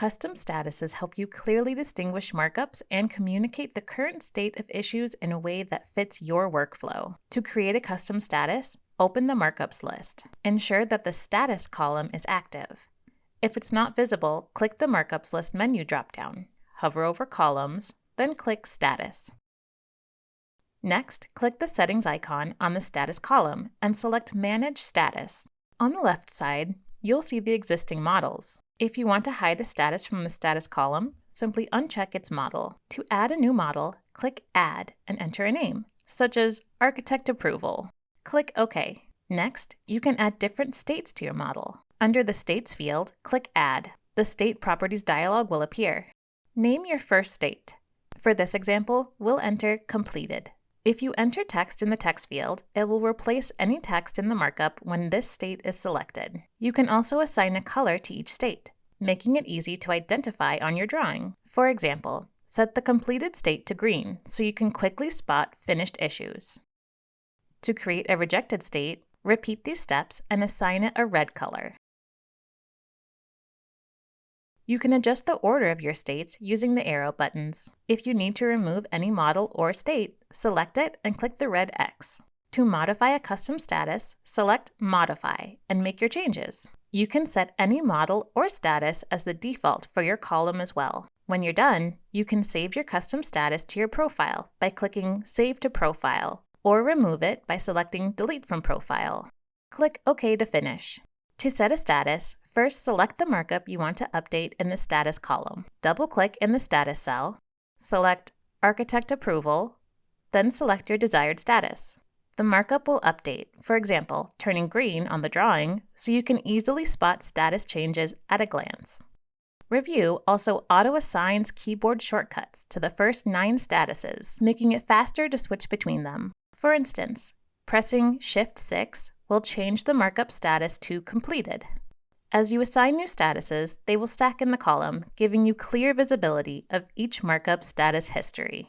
Custom statuses help you clearly distinguish markups and communicate the current state of issues in a way that fits your workflow. To create a custom status, open the Markups list. Ensure that the status column is active. If it's not visible, click the Markups list menu dropdown. Hover over Columns, then click Status. Next, click the Settings icon on the Status column and select Manage Status. On the left side, you'll see the existing models. If you want to hide a status from the status column, simply uncheck its model. To add a new model, click Add and enter a name, such as Architect Approval. Click OK. Next, you can add different states to your model. Under the States field, click Add. The State Properties dialog will appear. Name your first state. For this example, we'll enter Completed. If you enter text in the text field, it will replace any text in the markup when this state is selected. You can also assign a color to each state, making it easy to identify on your drawing. For example, set the completed state to green so you can quickly spot finished issues. To create a rejected state, repeat these steps and assign it a red color. You can adjust the order of your states using the arrow buttons. If you need to remove any model or state, select it and click the red X. To modify a custom status, select Modify and make your changes. You can set any model or status as the default for your column as well. When you're done, you can save your custom status to your profile by clicking Save to Profile, or remove it by selecting Delete from Profile. Click OK to finish. To set a status, first select the markup you want to update in the status column. Double-click in the status cell, select Architect Approval, then select your desired status. The markup will update, for example, turning green on the drawing so you can easily spot status changes at a glance. Revu also auto-assigns keyboard shortcuts to the first 9 statuses, making it faster to switch between them. For instance, pressing Shift-6 will change the markup status to Completed. As you assign new statuses, they will stack in the column, giving you clear visibility of each markup status history.